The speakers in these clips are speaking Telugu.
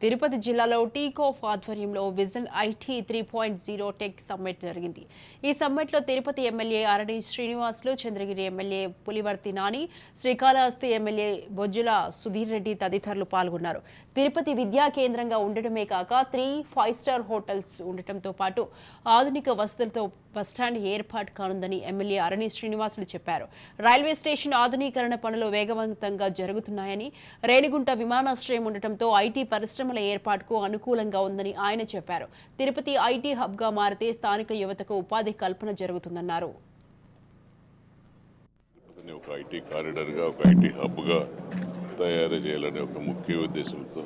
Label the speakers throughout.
Speaker 1: తిరుపతి జిల్లాలో టీకాఫ్ ఆధ్వర్యంలో విజన్ ఐటీ 3.0 టెక్ సమ్మిట్ జరిగింది. ఈ సమ్మిట్లో తిరుపతి ఎమ్మెల్యే అరణి శ్రీనివాసులు, చంద్రగిరి ఎమ్మెల్యే పులివర్తి నాని, శ్రీకాళహస్తి ఎమ్మెల్యే బొజ్జుల సుధీర్ రెడ్డి తదితరులు పాల్గొన్నారు. తిరుపతి విద్యా కేంద్రంగా ఉండటమే కాక 3-5 స్టార్ హోటల్స్ ఉండటంతో పాటు ఆధునిక వసతులతో బస్టాండ్ ఏర్పాటు కానుందని ఎమ్మెల్యే అరణి శ్రీనివాసులు చెప్పారు. రైల్వే స్టేషన్ ఆధునీకరణ పనులు వేగవంతంగా జరుగుతున్నాయని, రేణిగుంట విమానాశ్రయం ఉండటంతో ఐటీ పరిశ్రమల ఏర్పాటుకు అనుకూలంగా ఉందని ఆయన చెప్పారు. తిరుపతి ఐటీ హబ్గా మారితే స్థానిక యువతకు ఉపాధి కల్పన జరుగుతుందన్నారు.
Speaker 2: ఒక ఐటీ కారిడార్గా, ఒక ఐటీ హబ్గా తయారు చేయాలనే ఒక ముఖ్య ఉద్దేశంతో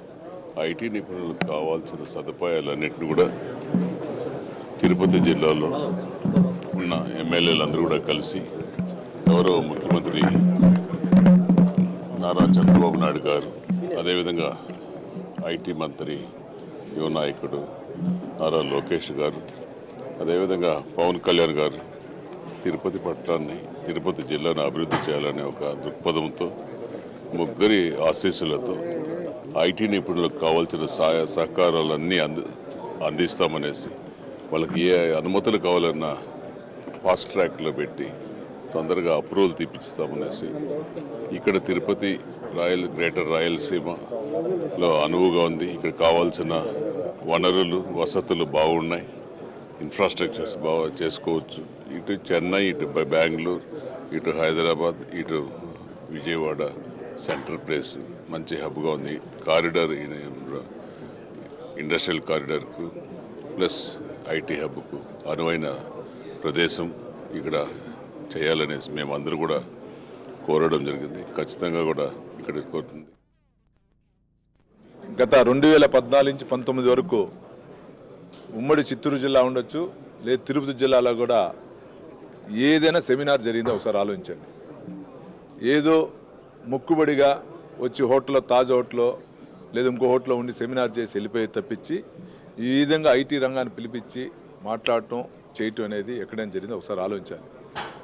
Speaker 2: ఐటీ నిపుణులకు కావాల్సిన సదుపాయాలన్నింటినీ కూడా తిరుపతి జిల్లాలో ఉన్న ఎమ్మెల్యేలందరూ కూడా కలిసి గౌరవ ముఖ్యమంత్రి నారా చంద్రబాబు నాయుడు గారు, అదేవిధంగా ఐటీ మంత్రి యువ నాయకుడు నారా లోకేష్ గారు, అదేవిధంగా పవన్ కళ్యాణ్ గారు తిరుపతి పట్టణాన్ని, తిరుపతి జిల్లాను అభివృద్ధి చేయాలనే ఒక దృక్పథంతో ముగ్గురి ఆశీస్సులతో ఐటీ నిపుణులకు కావాల్సిన సహకారాలన్నీ అందిస్తామనేసి, వాళ్ళకి ఏ అనుమతులు కావాలన్నా ఫాస్ట్ ట్రాక్లో పెట్టి తొందరగా అప్రూవల్ తీపిస్తామనేసి, ఇక్కడ తిరుపతి గ్రేటర్ రాయలసీమలో అనువుగా ఉంది. ఇక్కడ కావాల్సిన వనరులు, వసతులు బాగున్నాయి, ఇన్ఫ్రాస్ట్రక్చర్స్ బాగా చేసుకోవచ్చు. ఇటు చెన్నై, ఇటు బెంగళూరు, ఇటు హైదరాబాద్, ఇటు విజయవాడ సెంట్రల్ ప్లేస్ మంచి హబ్గా ఉంది. కారిడార్, ఇండస్ట్రియల్ కారిడార్కు ప్లస్ ఐటీ హబ్కు అనువైన ప్రదేశం ఇక్కడ చేయాలనేసి మేమందరూ కూడా కోరడం జరిగింది. ఖచ్చితంగా కూడా ఇక్కడ కోరుతుంది.
Speaker 3: గత 2014 నుంచి 19 వరకు ఉమ్మడి చిత్తూరు జిల్లా ఉండొచ్చు, లేదు తిరుపతి జిల్లాలో కూడా ఏదైనా సెమినార్ జరిగిందో ఒకసారి ఆలోచించండి. ఏదో మొక్కుబడిగా వచ్చి హోటల్లో, తాజ్ హోటల్లో లేదా ఇంకో హోటల్లో ఉండి సెమినార్ చేసి వెళ్ళిపోయి తప్పించి ఈ విధంగా ఐటీ రంగాన్ని పిలిపించి మాట్లాడటం, చేయటం అనేది ఎక్కడైనా జరిగిందో ఒకసారి ఆలోచించాలి.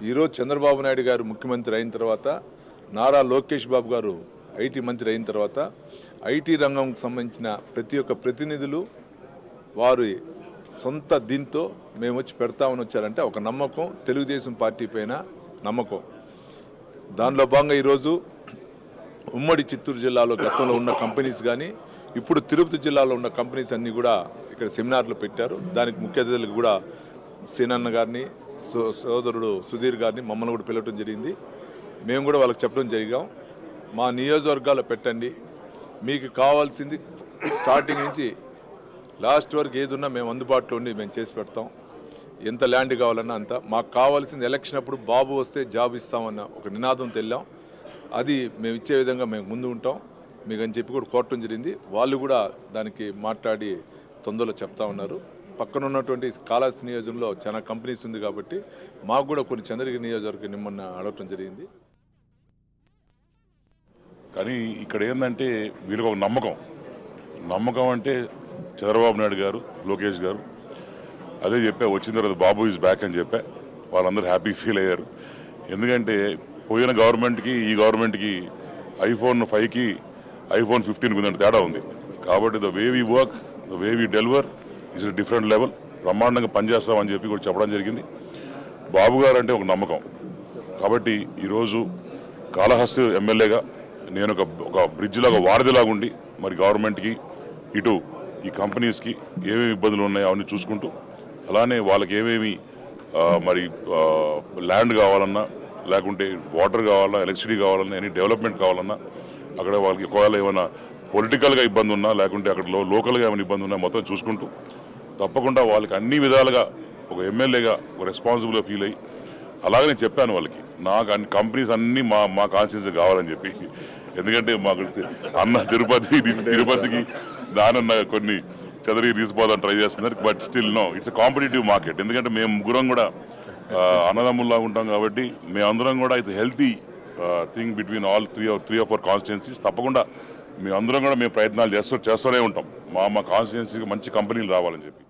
Speaker 3: ఈరోజు చంద్రబాబు నాయుడు గారు ముఖ్యమంత్రి అయిన తర్వాత, నారా లోకేష్ బాబు గారు ఐటీ మంత్రి అయిన తర్వాత ఐటీ రంగంకి సంబంధించిన ప్రతి ఒక్క ప్రతినిధులు వారు సొంత దీంతో మేము వచ్చి పెడతామని వచ్చారంటే ఒక నమ్మకం, తెలుగుదేశం పార్టీ పైన నమ్మకం. దానిలో భాగంగా ఈరోజు ఉమ్మడి చిత్తూరు జిల్లాలో గతంలో ఉన్న కంపెనీస్ కానీ, ఇప్పుడు తిరుపతి జిల్లాలో ఉన్న కంపెనీస్ అన్నీ కూడా ఇక్కడ సెమినార్లు పెట్టారు. దానికి ముఖ్య అతిథులకు కూడా సీనన్న గారిని, సోదరుడు సుధీర్ గారిని, మమ్మల్ని కూడా పిలవటం జరిగింది. మేము కూడా వాళ్ళకి చెప్పడం జరిగాం, మా నియోజకవర్గాల్లో పెట్టండి, మీకు కావాల్సింది స్టార్టింగ్ నుంచి లాస్ట్ వరకు ఏది ఉన్నా మేము అందుబాటులో ఉండి మేము చేసి పెడతాం. ఎంత ల్యాండ్ కావాలన్నా అంత. మాకు కావాల్సింది ఎలక్షన్ అప్పుడు బాబు వస్తే జాబ్ ఇస్తామన్న ఒక నినాదంతో వెళ్ళాం. అది మేము ఇచ్చే విధంగా మేము ముందు ఉంటాం మీకు అని చెప్పి కూడా కోరటం జరిగింది. వాళ్ళు కూడా దానికి మాట్లాడి తొందరలో చెప్తా ఉన్నారు. పక్కన ఉన్నటువంటి కాళహస్తి నియోజకంలో చాలా కంపెనీస్ ఉంది కాబట్టి మాకు కూడా కొన్ని చంద్రగిరి నియోజకవర్గం నిమ్మన్న అడగటం జరిగింది.
Speaker 2: కానీ ఇక్కడ ఏంటంటే వీళ్ళకి ఒక నమ్మకం అంటే చంద్రబాబు నాయుడు గారు, లోకేష్ గారు అదే చెప్పా, వచ్చిన తర్వాత బాబు ఈజ్ బ్యాక్ అని చెప్పా. వాళ్ళందరూ హ్యాపీ ఫీల్ అయ్యారు. ఎందుకంటే పోయిన గవర్నమెంట్కి ఈ గవర్నమెంట్కి iPhone 5కి iPhone 15 కొంచెం తేడా ఉంది. కాబట్టి the way we work, the way we deliver is different level. బ్రహ్మాండంగా పనిచేస్తామని చెప్పి కూడా చెప్పడం జరిగింది. బాబు గారు అంటే ఒక నమ్మకం. కాబట్టి ఈరోజు కాళహస్తి ఎమ్మెల్యేగా నేను ఒక బ్రిడ్జ్లాగా, వారధిలాగా ఉండి మరి గవర్నమెంట్కి, ఇటు ఈ కంపెనీస్కి ఏమేమి ఇబ్బందులు ఉన్నాయో అవన్నీ చూసుకుంటూ, అలానే వాళ్ళకి ఏమేమి మరి ల్యాండ్ కావాలన్నా, లేకుంటే వాటర్ కావాలన్నా, ఎలక్ట్రిసిటీ కావాలన్నా, ఎనీ డెవలప్మెంట్ కావాలన్నా, అక్కడ వాళ్ళకి ఒకవేళ ఏమైనా పొలిటికల్గా ఇబ్బంది ఉన్నా, లేకుంటే అక్కడ లోకల్గా ఏమైనా ఇబ్బంది ఉన్నా మొత్తం చూసుకుంటూ తప్పకుండా వాళ్ళకి అన్ని విధాలుగా ఒక ఎమ్మెల్యేగా ఒక రెస్పాన్సిబుల్గా ఫీల్ అయ్యి, అలాగే నేను చెప్పాను వాళ్ళకి, నాకు అన్ని కంపెనీస్ అన్నీ మా కాన్స్టిట్యూన్సీ కావాలని చెప్పి. ఎందుకంటే మాకు అన్న తిరుపతికి దానన్న కొన్ని చదరికి తీసిపోదాన్ని ట్రై చేస్తున్నారు. But still no, it's a competitive market. ఎందుకంటే మేము ముగ్గురం కూడా అన్నదమ్ముల్లా ఉంటాం కాబట్టి మేమందరం కూడా it's healthy thing between all three or four constituencies. తప్పకుండా మేమందరం కూడా మేము ప్రయత్నాలు చేస్తూనే ఉంటాం మా కాన్స్టిట్యున్సీకి మంచి కంపెనీలు రావాలని చెప్పి.